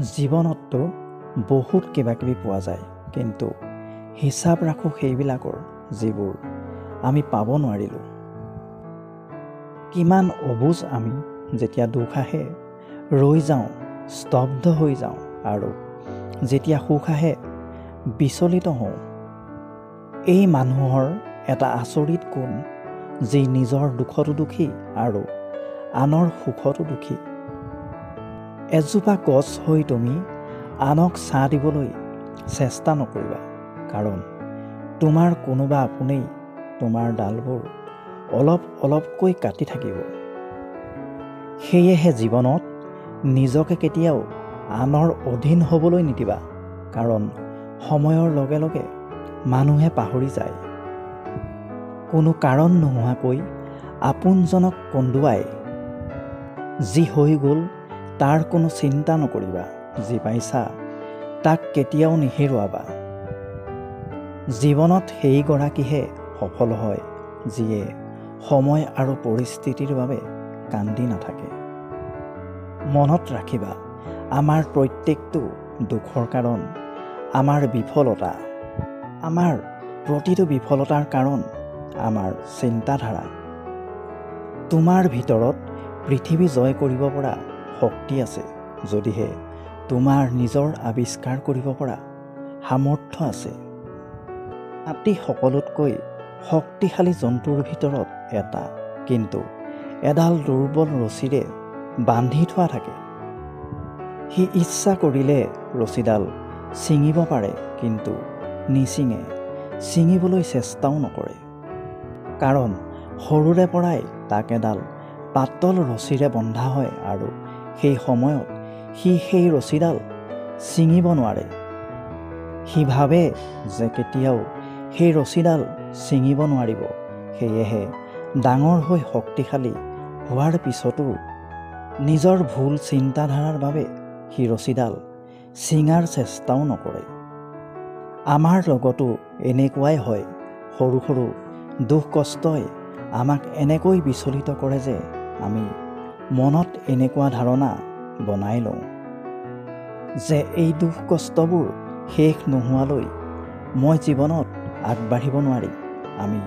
জীৱনততো বহুত কিবাকিবি পোৱা যায়, কিন্তু হিচাপ ৰাখোঁ সেইবিলাকৰ যিবোৰ আমি পাব নোৱাৰিলোঁ। কিমান অবুজ আমি যেতিয়া দুখ আহে ৰৈ যাওঁ, স্তব্ধ হৈ যাওঁ, আৰু যেতিয়া সুখ আহে বিচলিত হওঁ। এই মানুহৰ এটা আচৰিত গুণ, যি নিজৰ দুখতো দুখী আৰু আনৰ সুখতো দুখী। এজোপা গছ হৈ তুমি আনক ছাঁ দিবলৈ চেষ্টা নকৰিবা, কাৰণ তোমাৰ কোনোবা আপোনেই তোমাৰ ডালবোৰ অলপ অলপকৈ কাটি থাকিব। সেয়েহে জীৱনত নিজকে কেতিয়াও আনৰ অধীন হ'বলৈ নিদিবা, কাৰণ সময়ৰ লগে লগে মানুহে পাহৰি যায়। কোনো কাৰণ নোহোৱাকৈ আপোনজনক কন্দুৱাই যি হৈ গ'ল তাৰ কোনো চিন্তা নকৰিবা, যি পাইছা তাক কেতিয়াও নেহেৰুৱাবা। জীৱনত সেইগৰাকীহে সফল হয় যিয়ে সময় আৰু পৰিস্থিতিৰ বাবে কান্দি নাথাকে। মনত ৰাখিবা, আমাৰ প্ৰত্যেকটো দুখৰ কাৰণ আমাৰ বিফলতা। আমাৰ প্ৰতিটো বিফলতাৰ কাৰণ আমাৰ চিন্তাধাৰা। তোমাৰ ভিতৰত পৃথিৱী জয় কৰিব পৰা শক্তি আছে, যদিহে তোমাৰ নিজৰ আৱিষ্কাৰ কৰিব পৰা সামৰ্থ্য আছে। হাতী সকলোতকৈ শক্তিশালী জন্তুৰ ভিতৰত এটা, কিন্তু এডাল দুৰ্বল ৰছীৰে বান্ধি থোৱা থাকে। সি ইচ্ছা কৰিলে ৰছীডাল ছিঙিব পাৰে, কিন্তু নিছিঙে, ছিঙিবলৈ চেষ্টাও নকৰে, কাৰণ সৰুৰে পৰাই তাক এডাল পাতল ৰছীৰে বন্ধা হয়, আৰু সেই সময়ত সি সেই ৰছীডাল ছিঙিব নোৱাৰে। সি ভাবে যে কেতিয়াও সেই ৰছীডাল ছিঙিব নোৱাৰিব। সেয়েহে ডাঙৰ হৈ শক্তিশালী হোৱাৰ পিছতো নিজৰ ভুল চিন্তাধাৰাৰ বাবে সি ৰছীডাল ছিঙাৰ চেষ্টাও নকৰে। আমাৰ লগতো এনেকুৱাই হয়। সৰু সৰু দুখ কষ্টই আমাক এনেকৈ বিচলিত কৰে যে আমি মনত এনেকুৱা ধাৰণা বনাই লওঁ যে এই দুখ কষ্টবোৰ শেষ নোহোৱালৈ মই জীৱনত আগবাঢ়িব নোৱাৰিম, আমি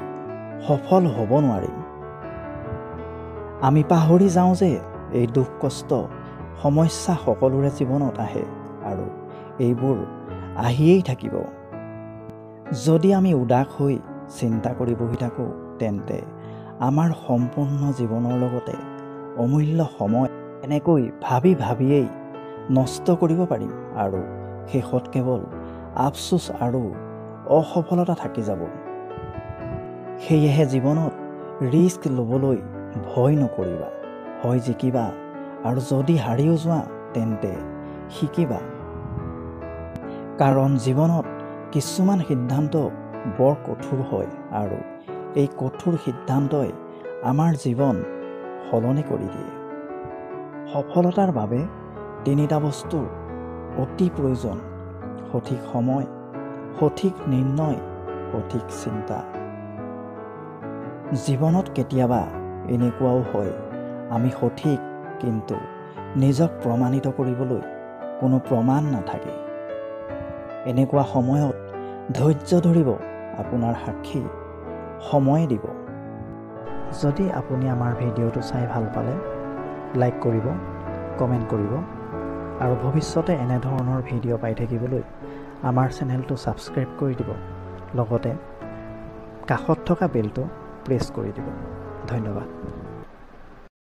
সফল হ'ব নোৱাৰিম। আমি পাহৰি যাওঁ যে এই দুখ কষ্ট সমস্যা সকলোৰে জীৱনত আহে, আৰু এইবোৰ আহিয়েই থাকিব। যদি আমি উদাস হৈ চিন্তা কৰি বহি থাকোঁ, তেন্তে আমাৰ সম্পূৰ্ণ জীৱনৰ লগতে অমূল্য সময় এনেকৈ ভাবি ভাবিয়েই নষ্ট কৰিব পাৰিম, আৰু শেষত কেৱল আফচোচ আৰু অসফলতা থাকি যাব। সেয়েহে জীৱনত ৰিস্ক ল'বলৈ ভয় নকৰিবা। হয় জিকিবা, আৰু যদি হাৰিও যোৱা তেন্তে শিকিবা। কাৰণ জীৱনত কিছুমান সিদ্ধান্ত বৰ কঠোৰ হয়, আৰু এই কঠোৰ সিদ্ধান্তই আমাৰ জীৱন সলনি কৰি দিয়ে। সফলতাৰ বাবে 3টা বস্তুৰ অতি প্ৰয়োজন: সঠিক সময়, সঠিক নিৰ্ণয়, সঠিক চিন্তা। জীৱনত কেতিয়াবা এনেকুৱাও হয়, আমি সঠিক, কিন্তু নিজক প্ৰমাণিত কৰিবলৈ কোনো প্ৰমাণ নাথাকে। এনেকুৱা সময়ত ধৈৰ্য ধৰিব আপোনাৰ সাক্ষী সময়ে দিব। যদি আপুনি আমাৰ ভিডিঅ'টো চাই ভাল পালে লাইক কৰিব, কমেণ্ট কৰিব, আৰু ভৱিষ্যতে এনেধৰণৰ ভিডিঅ' পাই থাকিবলৈ আমাৰ চেনেলটো ছাবস্ক্ৰাইব কৰি দিব। লগতে কাষত থকা বেলটো প্ৰেছ কৰি দিব। ধন্যবাদ।